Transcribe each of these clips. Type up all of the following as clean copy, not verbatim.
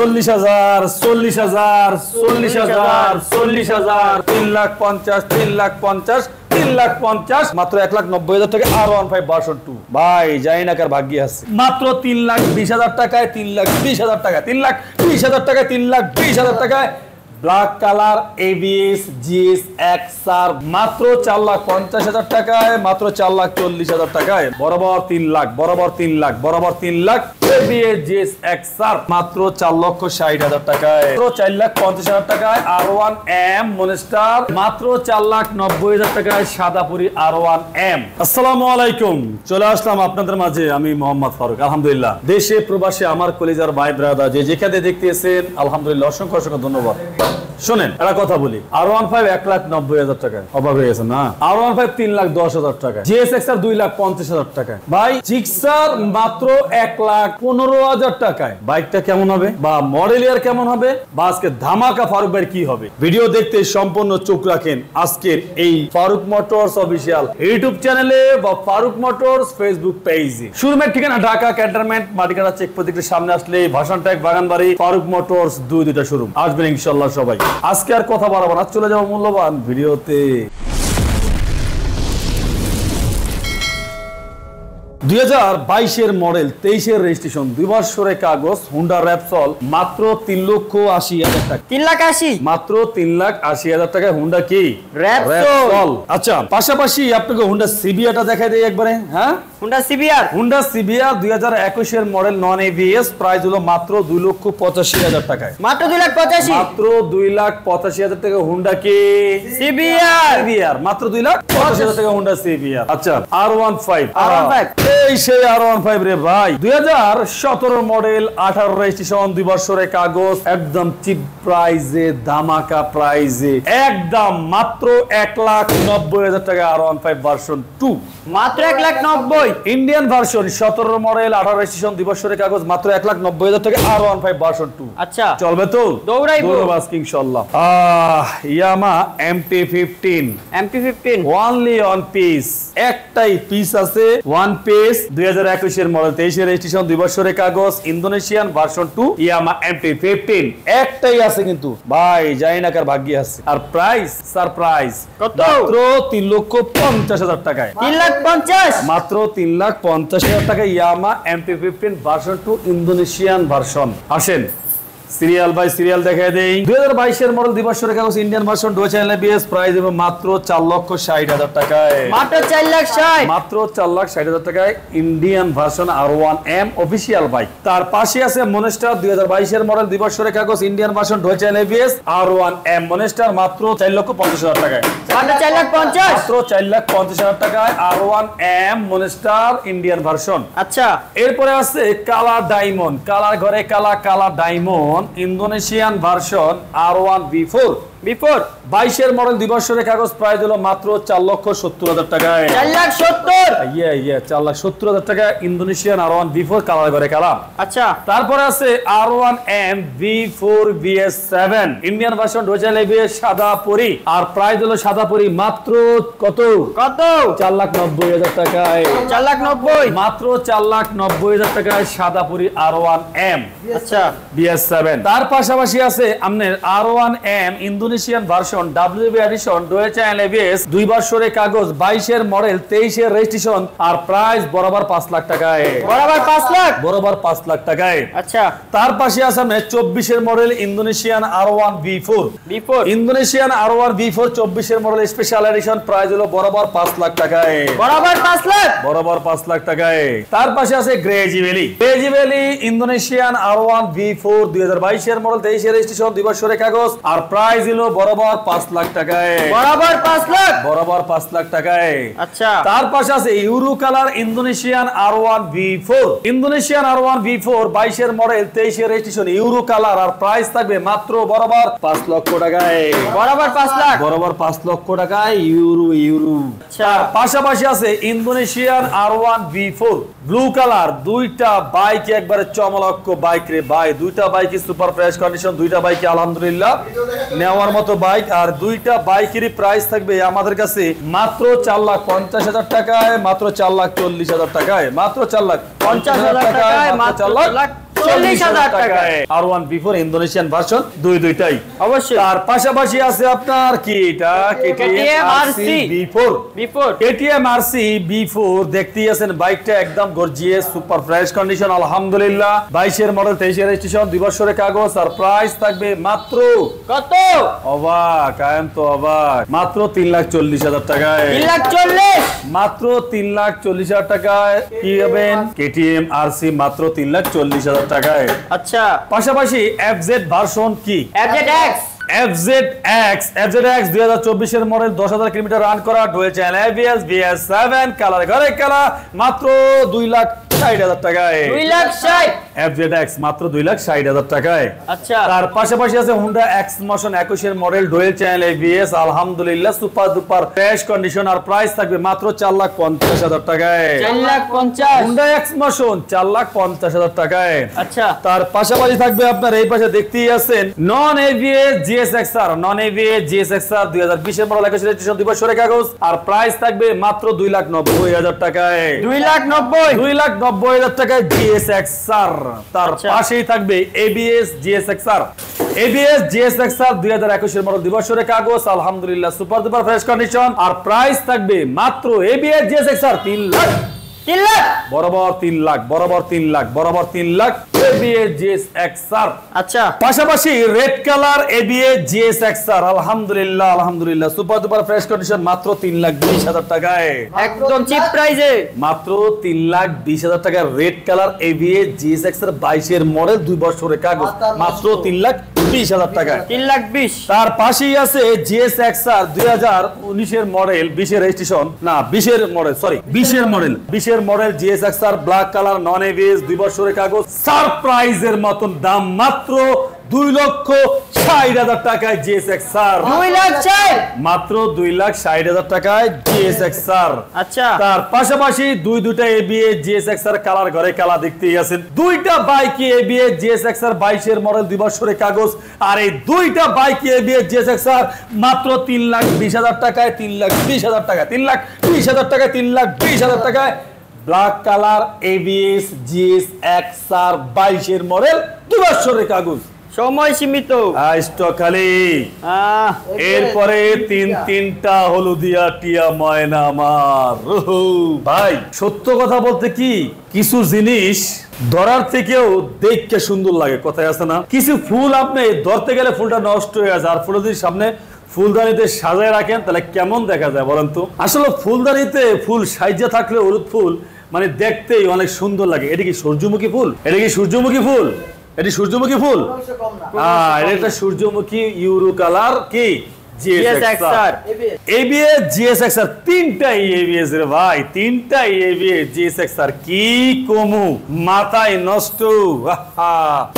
40,000 40,000 40,000 40,000 3,50,000 3,50,000 3,50,000 মাত্র 1,90,000 টাকা R15 version 2 ভাই জানি না কার ভাগ্যে আছে মাত্র 3,20,000 টাকায় 3,20,000 টাকা 3,20,000 টাকায় 3,20,000 টাকায় black colour ABS GS XR মাত্র 4,50,000 টাকায় মাত্র 4,40,000 টাকায় বরাবর 3 লাখ বরাবর 3 লাখ বরাবর 3 লাখ ABS GS XR মাত্র 4,60,000 টাকায় মাত্র 4,50,000 টাকায় R1M মনস্টার মাত্র 4,90,000 টাকায় সাদাপুরি R1M। আসসালামু আলাইকুম, চলে আসলাম আপনাদের মাঝে আমি মোহাম্মদ ফারুক। আলহামদুলিল্লাহ দেশে প্রবাসে আমার কলিজার ভাই ব্রাদার যে যেখানে দেখতেছেন আলহামদুলিল্লাহ অসংখ্য অসংখ্য ধন্যবাদ। শোনেন একটা কথা বলি, R15 1,90,000 টাকায় অবাক হয়ে গেছে না? R15 3,10,000 টাকায়, GS XR 2,50,000 টাকায়, ভাই জিক্সার মাত্র 1,15,000 টাকায়। বাইকটা কেমন হবে বা মডেল ইয়ার কেমন হবে বা আজকে ধামাকা ফারুক ভাই কি হবে, ভিডিও দেখতে সম্পূর্ণ চোখ রাখেন আজকের এই ফারুক মোটরস অফিসিয়াল ইউটিউব চ্যানেলে বা ফারুক মোটরস ফেসবুক পেজে। শোরুমের ঠিকানা ঢাকা ক্যান্টনমেন্ট মাটিকাটা চেক প্রতীকের সামনে আসলে ভাষণ ট্যাগ বাগানবাড়ি ফারুক মোটরস দুইটা শোরুম আসবেন ইনশাআল্লাহ সবাই। আজকে আর কথা বাড়াবো না, চলে যাবো মূল্যবান ভিডিওতে। 2022 মডেল 23 রেজিস্ট্রেশন 2 বছরের কাগজ হুন্ডা র্যাপসল মাত্র 3,80,000 টাকা 3,80,000 মাত্র 3,80,000 টাকা হুন্ডা কি র্যাপসল। আচ্ছা পাশাপাশি আপনাকে হুন্ডা সিবিআরটা দেখাই দেই একবারে। হ্যাঁ হুন্ডা সিবিআর 2021 মডেল নন ABS প্রাইস হলো মাত্র 2,85,000 টাকায় মাত্র 2,85,000 মাত্র 2,85,000 টাকা হুন্ডা কি সিবিআর মাত্র 2,85,000 টাকা হুন্ডা সিবিআর। আচ্ছা R15 এই সেই R15 রে ভাই 2017 মডেল 18 রেজিস্ট্রেশন 2 বছরের কাগজ একদম চিপ প্রাইসে ধামাকা প্রাইসে একদম মাত্র 1,90,000 টাকা R15 ভার্সন 2 মাত্র 1,90,000 ইন্ডিয়ান ভার্সন 17 মডেল 18 রেজিস্ট্রেশন 2 বছরের কাগজ মাত্র 1,90,000 টাকা R15 ভার্সন 2। আচ্ছা চলবে তো দৌড়াইবো ইনশাআল্লাহ। ইয়ামা MT15 only on piece একটাই পিস আছে ওয়ান পিস 2021 মডেল 23 রেজিস্ট্রেশন 2 বছরের কাগজ ইন্দোনেশিয়ান ভার্সন 2 ইয়ামা MT15 একটাই আছে কিন্তু ভাই জানি না কার ভাগ্যে আছে। আর প্রাইস সারপ্রাইজ কত? মাত্র 3,50,000 টাকায় 3,50,000 মাত্র 3,50,000 টাকা ইয়ামা MT15 ভার্সন 2 ইন্দোনেশিয়ান ভার্সন। আসেন সিরিয়াল বাই সিরিয়াল দেখাই দেই। 2022 মডেল 2 বছরের কাগজ Indian version dual channel ABS price হবে মাত্র 4,60,000 টাকায় মাত্র 4,60,000 মাত্র 4,60,000 টাকায় Indian version R1M official bike. তার পাশে আছে মনস্টার 2022 মডেল 2 বছরের কাগজ Indian version dual channel ABS R1M monster মাত্র 4,50,000 টাকায় মাত্র 4,50,000 মাত্র 4,50,000 টাকায় R1M মনস্টার ইন্ডিয়ান ভার্সন। আচ্ছা এরপরে আছে কালার ডায়মন্ড কালার ঘরে colour diamond Indonesian version R1 V4 22 model 2 বছরের কাগজ প্রাইস হলো মাত্র 4,70,000 টাকায় 4,70,000 4,70,000 টাকা ইন্দোনেশিয়ান R1 V4 কালার ঘরে কালার। আচ্ছা তারপরে আছে R1M V4 VS7 Indian version dual ABS সাদা পরি আর প্রাইস হলো সাদা পরি মাত্র কত 4,90,000 টাকায় 4,90,000 মাত্র 4,90,000 টাকায় সাদা পরি R1M আচ্ছা VS7। তার পাশাপাশি আছে আপনার R1M Indonesian version WB edition dual channel ABS 2 বছরের কাগজ 22 মডেল 23 রেজিস্ট্রেশন আর প্রাইস বরাবর 5 লাখ টাকায় বরাবর 5 লাখ টাকায়। আচ্ছা তার পাশে আছে আপনার 24 model Indonesian R1 V4 Indonesian R1 V4 24 model special edition price হলো বরাবর 5 লাখ টাকায় বরাবর 5 লাখ টাকায়। তার পাশে আছে গ্রেজি ভ্যালি Indonesian R1 V4 2022 model 23 registration 2 বছরের কাগজ আর প্রাইস হলো বরাবর 5 লাখ টাকায় বরাবর 5 লাখ টাকায়। আচ্ছা তার পাশে আছে euro colour Indonesian R1 V4 Indonesian R1 V4 22 model 23 registration euro colour আর প্রাইস থাকবে মাত্র বরাবর 5 লক্ষ টাকায় বরাবর 5 লক্ষ টাকায় ইউরো। আচ্ছা পাশাপাশি আছে Indonesian R1 V4 blue colour দুইটা বাইক একবারে চমলক্ষ বাইক রে ভাই দুইটা বাইকই সুপার ফ্রেশ কন্ডিশন দুইটা বাইকই আলহামদুলিল্লাহ নেওয়ার মতো বাইক আর দুইটা বাইকেরই প্রাইস থাকবে আমাদের কাছে মাত্র 4,50,000 টাকায় মাত্র 4,40,000 টাকায় মাত্র 4,50,000 টাকায় মাত্র 4,40,000 40,000 টাকায়। R1 B4 ইন্দোনেশিয়ান ভার্সন দুইটাই অবশ্যই। তার পাশাপাশি আছে আপনার কি এটা KTM RC B4 B4 KTM RC B4 দেখতেই আছেন বাইকটা একদম গর্জিয়াস সুপার ফ্রেশ কন্ডিশন আলহামদুলিল্লাহ 22 এর মডেল 23 এর রেজিস্ট্রেশন 2 বছরের কাগজ আর প্রাইস থাকবে মাত্র কত? অবাক আয়াম তো অবাক মাত্র 3,40,000 টাকায় 3,40,000 মাত্র 3,40,000 টাকায় কি হবেন KTM RC মাত্র 3,40,000 টাকায় আচ্ছা পাশাপাশি FZ ভার্সন কি FZX FZX 2024 এর মডেল 10,000 কিলোমিটার রান করা dual channel ABS BS7 colour ঘরে কালা মাত্র 2,60,000 টাকায় 2,60,000 FZX মাত্র 2,60,000 টাকায় আচ্ছা তার পাশাপাশি আছে Honda X-Motion 21 এর মডেল ডুয়েল চ্যানেল ABS আলহামদুলিল্লাহ সুপার ডুপার ফ্রেশ কন্ডিশন আর প্রাইস থাকবে মাত্র 4,50,000 টাকায় 4,50,000 Honda X-Motion 4,50,000 টাকায় আচ্ছা তার পাশাপাশি থাকবে আপনার এই পাশে দেখতেই আছেন নন ABS GSXR 2020 এর মডেল 21 রেজিস্ট্রেশন 2 বছরের কাগজ আর প্রাইস থাকবে মাত্র 2,90,000 টাকায় 2,90,000 টাকায় GSXR তার পাশেই থাকবে ABS GSXR 2021 এর মডেল 2 বছরের কাগজ আলহামদুলিল্লাহ সুপার ডুপার ফ্রেশ কন্ডিশন আর প্রাইস থাকবে মাত্র ABS GSXR 3 লাখ 3 লাখ বরাবর 3 লাখ ABS GSXR আচ্ছা পাশাপাশি রেড কালার ABS GSXR আলহামদুলিল্লাহ সুপার ডুপার ফ্রেশ কন্ডিশন মাত্র 3,20,000 টাকায় একদম চিপ প্রাইসে মাত্র 3,20,000 টাকায় রেড কালার ABS GSXR 22 এর মডেল 2 বছরের কাগজ মাত্র 3,20,000 টাকায় 3,20,000 তার পাশেই আছে GSXR 2019 এর মডেল 20 এর রেজিস্ট্রেশন না 20 এর মডেল GSXR ব্ল্যাক কালার নন ABS 2 বছরের কাগজ সারপ্রাইজের মতন দাম মাত্র 2,60,000 টাকায় GSXR 2,60,000 মাত্র 2,60,000 টাকায় GSXR আচ্ছা তার পাশাপাশি দুইটা ABS GSXR কালার ঘরে কালা দেখতেই আছেন দুইটা বাইক ABS GSXR 22 এর মডেল 2 বছরের কাগজ আর এই দুইটা বাইক ABS GSXR মাত্র 3,20,000 টাকায় 3,20,000 টাকায় 3,20,000 টাকায় ব্ল্যাক কালার ABS GSXR 22 এর মডেল 2 বছরের কাগজ সময় সীমিত স্টক খালি এরপরে তিনটা হলুদিয়া টিয়া ময়না আমার ভাই সত্য কথা বলতে কি কিছু জিনিস ধরার থেকেও দেখতে সুন্দর লাগে কথায় আছে না কিছু ফুল আপনি ধরতে গেলে ফুলটা নষ্ট হয়ে যায় আর ফুল যদি সামনে ফুলদানিতে সাজায় রাখেন তাহলে কেমন দেখা যায় বলেন তো আসলে ফুলদানিতে ফুল সাইজা থাকলে হলুদ ফুল মানে দেখতেই অনেক সুন্দর লাগে এটা কি সূর্যমুখী ফুল এটি সূর্যমুখী ফুল এটা একটা সূর্যমুখী ইউরো কালার কি GSXR ABS GSXR তিনটাই ABS রে ভাই তিনটাই ABS GSXR কি কমু মাথায় নষ্ট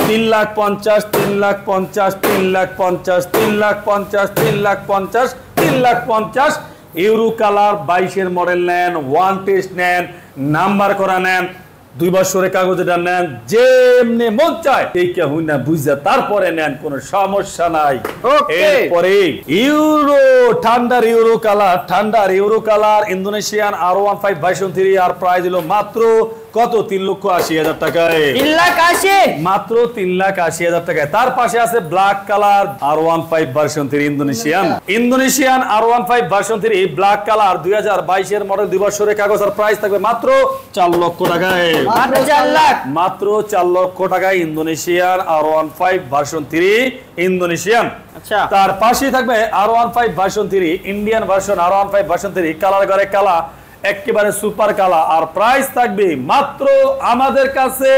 3,50,000 ইউরো কালার 22 এর মডেল নেন ওয়ান টেস্ট নেন নাম্বার করা নেন 2 বছরের কাগজ এটা নেন যেমনি মন চায় এই কে হই না বুঝা তারপরে নেন কোনো সমস্যা নাই এরপরে ঠান্ডার euro colour Indonesian R15 version 3 আর প্রাইস হলো মাত্র কত 3,80,000 টাকায় 3,80,000 মাত্র 3,80,000 টাকায় তার পাশে আছে black colour R15 version 3 Indonesian R15 version 3 black colour 2022 এর মডেল 2 বছরের কাগজ আর প্রাইস থাকবে মাত্র 4 লক্ষ টাকায় মাত্র 4 লক্ষ টাকায় ইন্দোনেশিয়ান R15 ভার্সন 3 ইন্দোনেশিয়ান আচ্ছা তার পাশেই থাকবে R15 version 3 Indian version R15 version 3 colour ঘরে কালা একেবারে সুপার কালা আর প্রাইস থাকবে মাত্র আমাদের কাছে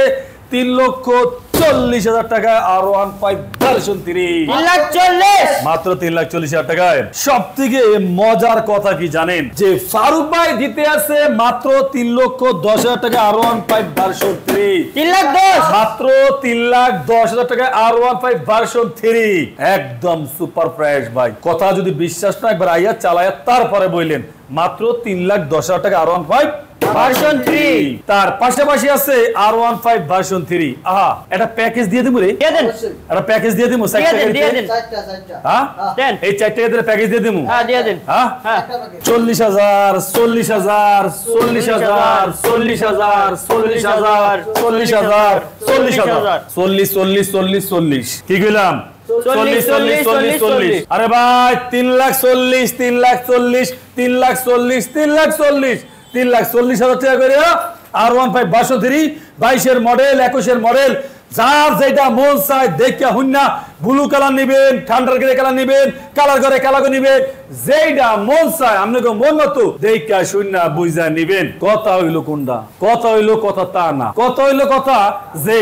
3,40,000 টাকায় R15 ভার্সন 3 3,40,000 মাত্র 3,40,000 টাকায় সবথেকে মজার কথা কি জানেন যে ফারুক ভাই দিতে আছে মাত্র 3,10,000 টাকা R15 ভার্সন 3 3,10,000 মাত্র 3,10,000 টাকায় R15 ভার্সন 3 একদম সুপার ফ্রেশ ভাই কথা যদি বিশ্বাস না একবার আইয়া চালায়া তারপরে বললেন মাত্র 3,10,000 টাকা R15 ভার্সন 3 তার পাশাপাশি আছে R15 ভার্সন 3 আহা এটা প্যাকেজ দিয়ে দিমু রে দিয়ে দেন এটা প্যাকেজ দিয়ে দিমু দিয়ে দেন হ্যাঁ দেন এই 4 টাকা দিয়ে প্যাকেজ দিয়ে দিমু হ্যাঁ দিয়ে দেন হ্যাঁ হ্যাঁ 40,000 40,000 40,000 40,000 40,000 40,000 40,000 40 কি কইলাম 40 আরে ভাই 3,40 3,40 3,40 3,40,000 টাকা করে R15 ভার্সন 3 22 এর মডেল 21 এর মডেল যার যেটা মন চায় দেখা হুন্না ব্লু কালার নিবেন ঠান্ডার গ্রে কালার নিবেন কালার করে কালার নিবেন যেটা মন চায় আপনাকে মন মতো দেখা শুননা বুঝা নিবেন কথা হইলো কোনটা কথা হইলো কথা তা না কথা হইলো কথা যে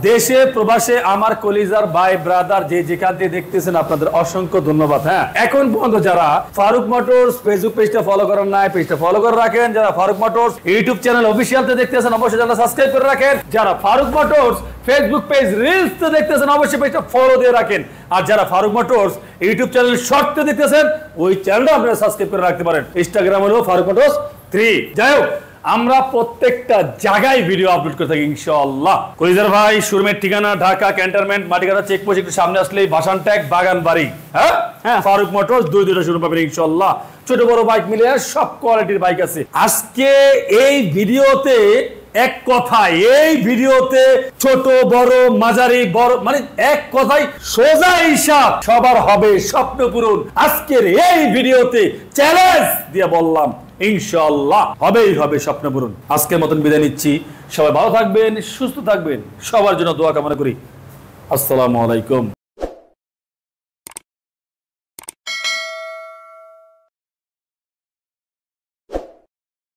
দেশে প্রবাসে আমার কলিজার ভাই ব্রাদার যে যেখান থেকে দেখতেছেন আপনাদের অসংখ্য ধন্যবাদ হ্যাঁ এখন পর্যন্ত যারা ফারুক মোটরস ফেসবুক পেজটা ফলো করেন নাই পেজটা ফলো করে রাখেন যারা Faruk Motors YouTube channel official তে দেখতেছেন অবশ্যই চ্যানেল সাবস্ক্রাইব করে রাখেন যারা Faruk Motors Facebook page reels তে দেখতেছেন অবশ্যই পেজটা ফলো দিয়ে রাখেন আর যারা Faruk Motors YouTube channel short তে দেখতেছেন ওই চ্যানেলটা আপনারা সাবস্ক্রাইব করে রাখতে পারেন ইনস্টাগ্রাম হলো ফারুক মোটরস 3 যাই হোক আমরা প্রত্যেকটা জায়গায় ভিডিও আপলোড করে থাকি ইনশাআল্লাহ কলিজার ভাই শোরুমের ঠিকানা ঢাকা ক্যান্টনমেন্ট মাটিকাটা চেকপোস্ট একটু সামনে আসলেই ভাসান ট্যাগ বাগান বাড়ি হ্যাঁ ফারুক মোটরস দুইটা শোরুম পাবেন ইনশাআল্লাহ ছোট বড় বাইক মিলে সব কোয়ালিটির বাইক আছে আজকে এই ভিডিওতে এক কথায় এই ভিডিওতে ছোট বড় মাঝারি বড় মানে এক কথায় সোজা হিসাব সবার হবে স্বপ্ন পূরণ আজকের এই ভিডিওতে চ্যালেঞ্জ দিয়ে বললাম ইনশাআল্লাহ হবেই হবে স্বপ্ন পূরণ আজকের মতন বিদায় নিচ্ছি সবাই ভালো থাকবেন সুস্থ থাকবেন সবার জন্য দোয়া কামনা করি আসসালামু আলাইকুম